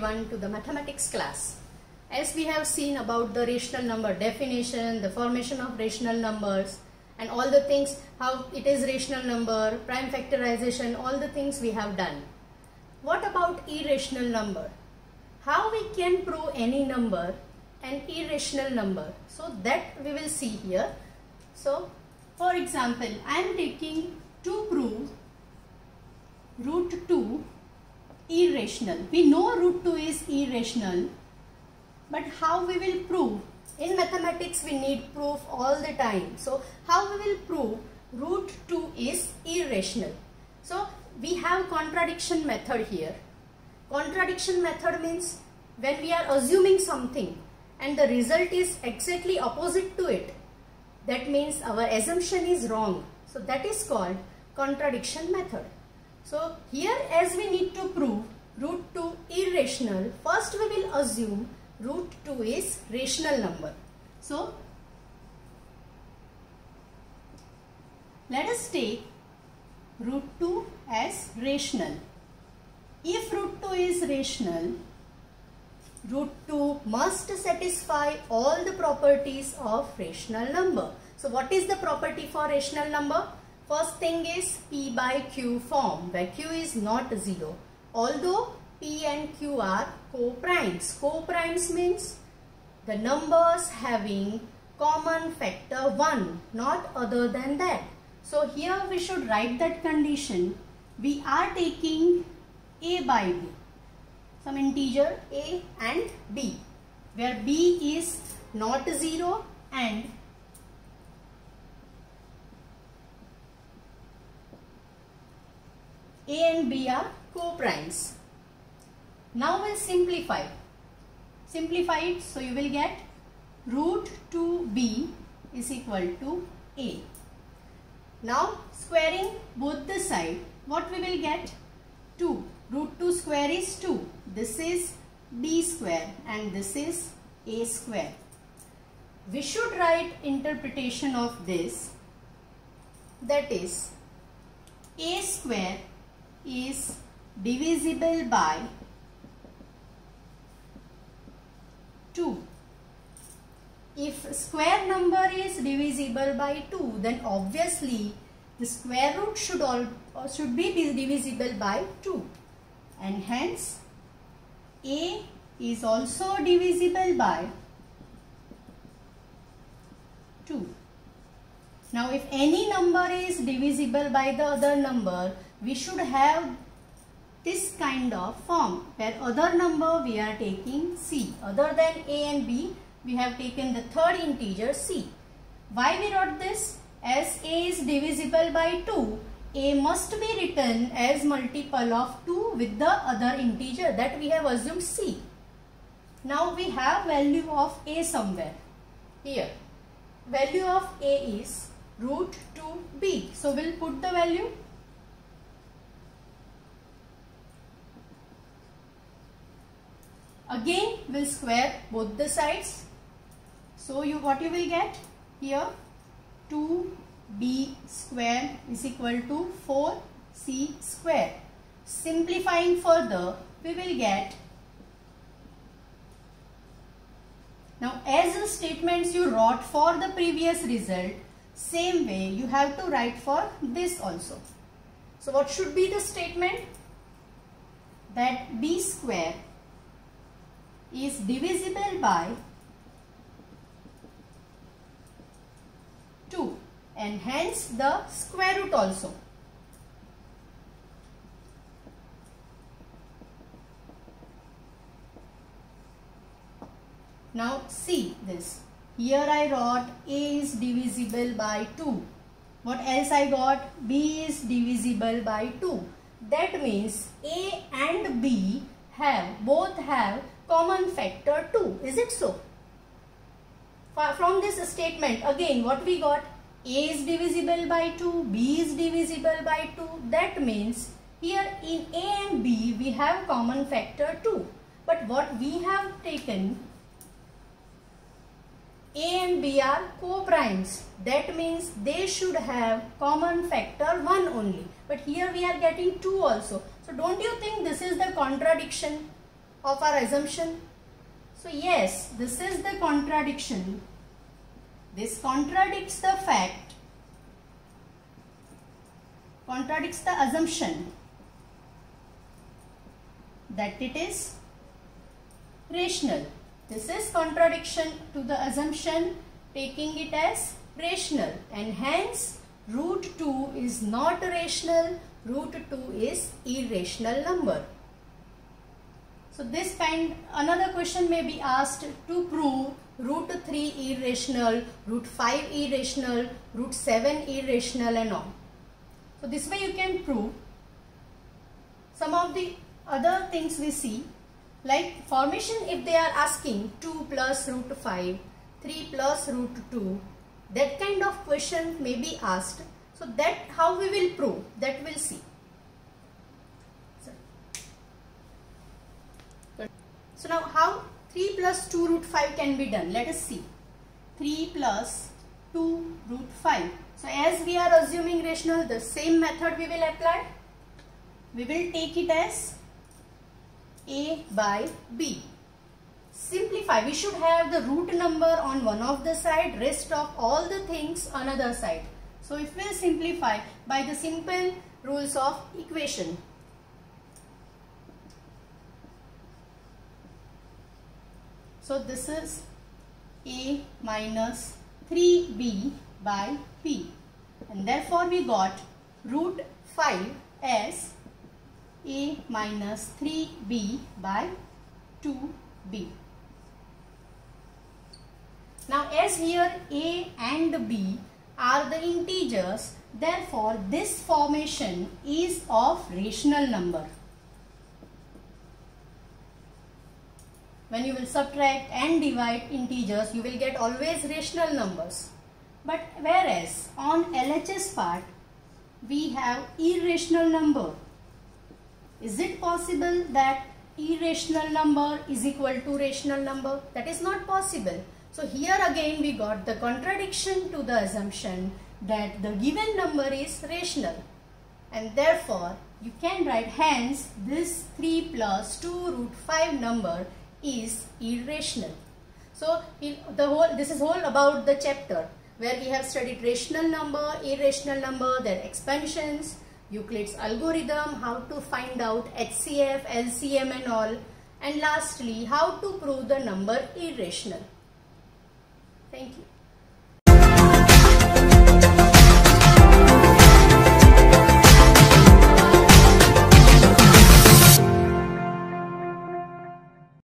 everyone to the mathematics class. As we have seen about the rational number definition, the formation of rational numbers and all the things, how it is rational number, prime factorization, all the things we have done. What about irrational number? How we can prove any number an irrational number? So that we will see here. So for example, I am taking to prove root 2 irrational. We know root 2 is irrational, but how we will prove? In mathematics we need proof all the time. So how we will prove root 2 is irrational? So we have contradiction method here. Contradiction method means when we are assuming something and the result is exactly opposite to it, that means our assumption is wrong. So that is called contradiction method. So here, as we need to prove root 2 irrational, first we will assume root 2 is rational number. So let us take root 2 as rational. If root 2 is rational, root 2 must satisfy all the properties of rational number. So what is the property for rational number? First thing is P by Q form, where Q is not 0. Although P and Q are co-primes. Co-primes means the numbers having common factor 1, not other than that. So here we should write that condition. We are taking A by B, some integer A and B, where B is not 0 and A and B are co-primes. Now we'll simplify. Simplify it, so you will get root 2b is equal to A. Now squaring both the side, what we will get? 2. Root 2 square is 2. This is b square and this is a square. We should write interpretation of this, that is a square is divisible by 2. If square number is divisible by 2, then obviously the square root should be divisible by 2, and hence A is also divisible by 2. Now if any number is divisible by the other number, we should have this kind of form, where other number we are taking C. Other than A and B, we have taken the third integer C. Why we wrote this? As A is divisible by 2, A must be written as multiple of 2 with the other integer that we have assumed C. Now we have value of A somewhere. Here, value of A is root 2b. So we'll put the value. Again we'll square both the sides. So what you will get here, 2b square is equal to 4c square. Simplifying further, we will get, now as the statements you wrote for the previous result, same way you have to write for this also. So what should be the statement? That b square is divisible by 2 and hence the square root also. Now see this. Here I wrote A is divisible by 2. What else I got? B is divisible by 2. That means A and B both have common factor 2. Is it so? From this statement, again what we got? A is divisible by 2, B is divisible by 2. That means here in A and B we have common factor 2. But what we have taken, A and B are co-primes. That means they should have common factor 1 only. But here we are getting 2 also. So don't you think this is the contradiction? of our assumption? So yes, this is the contradiction. This contradicts the fact, contradicts the assumption that it is rational. This is contradiction to the assumption taking it as rational, and hence root 2 is not rational, root 2 is irrational number. So this kind, another question may be asked to prove root 3 irrational, root 5 irrational, root 7 irrational and all. So this way you can prove. Some of the other things we see, like formation, if they are asking 2 plus root 5, 3 plus root 2, that kind of question may be asked. So that how we will prove, that we'll see. So now how 3 plus 2 root 5 can be done? Let us see. 3 plus 2 root 5. So as we are assuming rational, the same method we will apply. We will take it as A by B. Simplify. We should have the root number on one of the side, rest of all the things another side. So if we simplify by the simple rules of equation. So this is A minus 3B by B, and therefore we got root 5 as A minus 3B by 2B. Now as here A and B are the integers, therefore this formation is of rational number. When you will subtract and divide integers, you will get always rational numbers. But whereas on LHS part, we have irrational number. Is it possible that irrational number is equal to rational number? That is not possible. So here again we got the contradiction to the assumption that the given number is rational. And therefore, you can write hence this 3 plus 2 root 5 number is irrational. So this is whole about the chapter where we have studied rational number, irrational number, their expansions, Euclid's algorithm, how to find out HCF, LCM and all, and lastly how to prove the number irrational. Thank you.